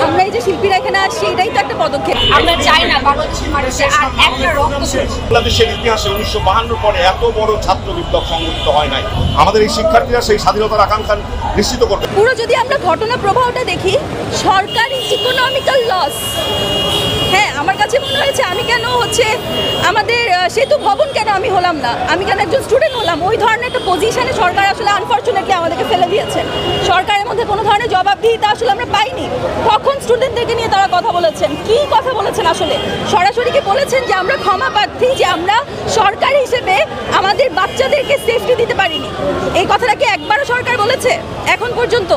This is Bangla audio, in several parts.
আমরা এই যে শিল্পীরা এখানে আসছি এটাই তো একটা পদক্ষেপ। আমরা চাই না বাংলাদেশের মানুষের আর একটা রক্ত ঝরছে। বাংলাদেশের ইতিহাসে 1952 পরে এত বড় ছাত্র বিপ্লব সংগঠিত হয় নাই। আমাদের এই শিক্ষার্থীরা সেই স্বাধীনতার আকাঙ্ক্ষা নিশ্চিত করতে পুরো যদি আমরা ঘটনা প্রবাহটা দেখি, সরকারি ইকোনমিক্যাল লস। হ্যাঁ, আমার কাছে মনে হয়েছে আমি কেন আমাদের সেতু ভবন কেন আমি হলাম না, আমি কেন একজন স্টুডেন্ট হলাম। ওই ধরনের একটা পজিশনে সরকার আসলে আনফর্চুনেটলি আমাদেরকে ফেলে দিয়েছে। সরকারের মধ্যে কোনো ধরনের জবাবদিহিতা আসলে আমরা পাইনি। কখন স্টুডেন্টদেরকে নিয়ে তারা কথা বলেছেন, কি কথা বলেছেন আসলে? সরাসরি কি বলেছেন যে আমরা ক্ষমা প্রার্থী, যে আমরা সরকার হিসেবে আমাদের বাচ্চাদেরকে সেফটি দিতে পারিনি? এই কথাটা কি একবারও সরকার বলেছে এখন পর্যন্ত?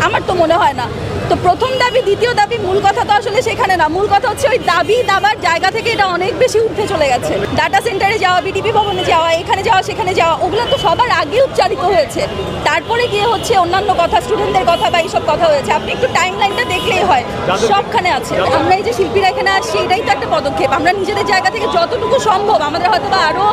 আমার তো মনে হয় না। তো প্রথম দাবি, দ্বিতীয় দাবি, মূল কথা তো আসলে সেখানে না। মূল কথা হচ্ছে ওই দাবি দাবার জায়গা থেকে এটা অনেক বেশি উঠে চলে গেছে। ডাটা সেন্টারে যাওয়া, বিডিপি ভবনে যাওয়া, এখানে যাওয়া, সেখানে যাওয়া, ওগুলো তো সবার আগে উচ্চারিত হয়েছে। তারপরে গিয়ে অন্যান্য কথা, স্টুডেন্টদের কথা বা এইসব কথা হয়েছে। আপনি একটু টাইম লাইনটা দেখলেই হয়, সবখানে আছে। আমরা এই যে শিল্পীরা এখানে আসছি এটাই তো একটা পদক্ষেপ। আমরা নিজেদের জায়গা থেকে যতটুকু সম্ভব, আমাদের হয়তো বা আরও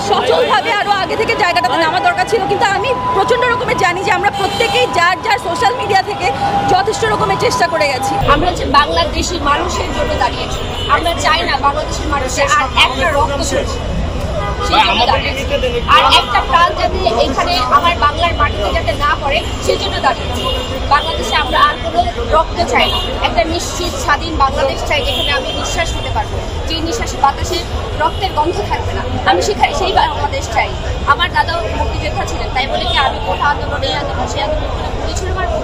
সচলভাবে আরও আগে থেকে জায়গাটাতে নামা দরকার ছিল, কিন্তু আমি প্রচণ্ড রকমের জানি যে আমরা প্রত্যেকেই যার যার সোশ্যাল মিডিয়া থেকে যথেষ্ট রকমের চেষ্টা করে গেছি। আমরা হচ্ছে বাংলাদেশি মানুষের জন্য দাঁড়িয়েছি। আমরা চাই না বাংলাদেশের মানুষের আর একটা রক্ত ঝরছে। আর একটা প্রাণ যাতে এখানে আমার বাংলার মাটিতে যাতে না পড়ে সেই জন্য দাঁড়িয়েছি। বাংলাদেশে আমরা আর কোনো রক্ত চাই না, একটা নিশ্চিত স্বাধীন বাংলাদেশ চাই, যেখানে আমি নিঃশ্বাস নিতে পারবো, যে নিঃশ্বাসে বাতাসে রক্তের গন্ধ থাকবে না। আমি সেখানে সেই বাংলাদেশ চাই। আমার দাদাও মুক্তিযোদ্ধা ছিলেন, তাই বলে কি আমি কোথা আন্দোলন, এই আন্দোলন, সেই আন্দোলন গুলি ছুড়ে মারবো?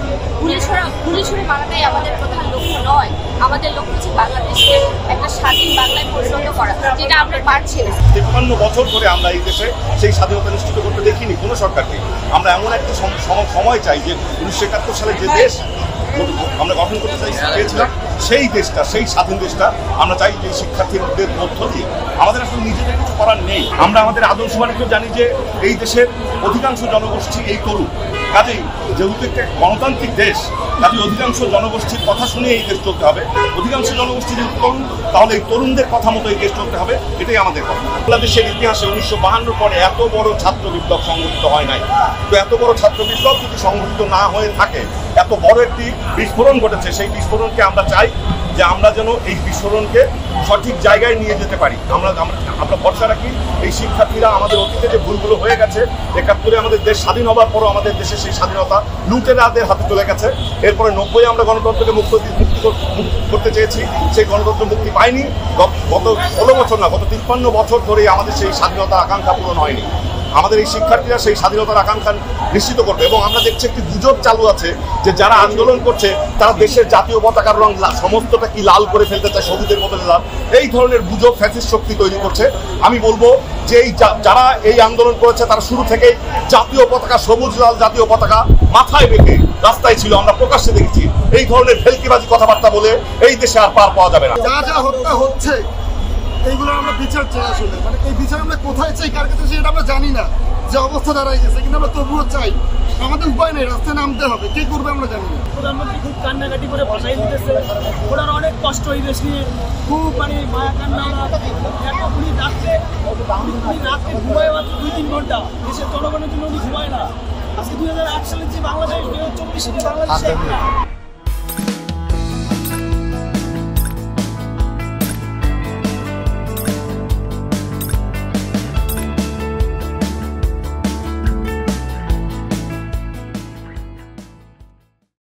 গুলি ছুড়ে মারাটাই আমাদের প্রধান লক্ষ্য নয়। আমাদের লক্ষ্য হচ্ছে বাংলাদেশকে একটা স্বাধীন বাংলায় পরিণত করা, যেটা আমরা পারছি না। 53 বছর ধরে আমরা এই দেশে সেই স্বাধীনতা নিশ্চিত করতে দেখিনি কোনো সরকারকে। আমরা এমন একটা সময় চাই যে 1971 সালে যে দেশ আমরা গঠন করতে চেয়েছিলাম, সেই দেশটা, সেই স্বাধীন দেশটা আমরা চাই। যে শিক্ষার্থীদের মধ্য দিয়ে আমাদের আসলে নিজেদের কিছু করার নেই। আমরা আমাদের আদর্শবাণীকেও জানি যে এই দেশের অধিকাংশ জনগোষ্ঠী এই তরুণ। কাজেই যেহেতু একটা গণতান্ত্রিক দেশ, কাজে অধিকাংশ জনগোষ্ঠীর কথা শুনে এই দেশ চলতে হবে। অধিকাংশ জনগোষ্ঠী যেহেতু তরুণ, তাহলে এই তরুণদের কথা মতো এই দেশ চলতে হবে, এটাই আমাদের কথা। বাংলাদেশের ইতিহাসে 1952 পরে এত বড় ছাত্র বিপ্লব সংগঠিত হয় নাই। তো এত বড় ছাত্র বিপ্লব যদি সংগঠিত না হয়ে থাকে, এত বড় একটি বিস্ফোরণ ঘটেছে, সেই বিস্ফোরণকে আমরা চাই যে আমরা যেন এই বিস্ফোরণকে সঠিক জায়গায় নিয়ে যেতে পারি। আমরা ভরসা রাখি এই শিক্ষার্থীরা আমাদের অতীতে যে ভুলগুলো হয়ে গেছে, 71-এ আমাদের দেশ স্বাধীন হওয়ার পরও আমাদের দেশে সেই স্বাধীনতা লুটেরাদের হাতে চলে গেছে। এরপরে 90-এ আমরা গণতন্ত্রকে মুক্তি করতে চেয়েছি, সেই গণতন্ত্র মুক্তি পাইনি। গত 16 বছর না, গত 53 বছর ধরেই আমাদের সেই স্বাধীনতা আকাঙ্ক্ষা পূরণ হয়নি। আমাদের এই শিক্ষার্থীরা সেই স্বাধীনতার আকাঙ্ক্ষা নিশ্চিত করবে। এবং আমরা দেখছি একটি গুজব চালু আছে যে যারা আন্দোলন করছে তারা দেশের জাতীয় পতাকার রং সমস্তটা কি লাল করে ফেলতে চায়, সবুজের বদলে লাল। এই ধরনের গুজব ফ্যাসিস্ট শক্তি তৈরি করছে। আমি বলবো যে যারা এই আন্দোলন করেছে তারা শুরু থেকেই জাতীয় পতাকা, সবুজ লাল জাতীয় পতাকা মাথায় রেখে রাস্তায় ছিল। আমরা প্রকাশ্যে দেখেছি। এই ধরনের ভেলকিবাজি কথাবার্তা বলে এই দেশে আর পার পাওয়া যাবে না। যা হত্যা হচ্ছে এইগুলো আমরা বিচার চাই। আসলে মানে এই বিচার আমরা কোথায় চাই, কার কাছে, সেটা আমরা জানি না। যে অবস্থা দাঁড়াই গেছে, কিন্তু আমরা তবুও চাই। আমাদের উপায় নেই, রাস্তায় নামতে হবে। কে করবে আমরা জানি না। প্রধানমন্ত্রী খুব কান্নাকাটি করে ভাষাই দিতেছে। ওনার অনেক কষ্ট এই দেশ নিয়ে, খুব মানে মায়া কান্না। উনি রাত্রে ঘুমায় মাত্র 2-3 ঘন্টা। দেশের জনগণের জন্য উনি ঘুমায় না। আজকে 2008 সালের যে বাংলাদেশ, 2024 সালে বাংলাদেশে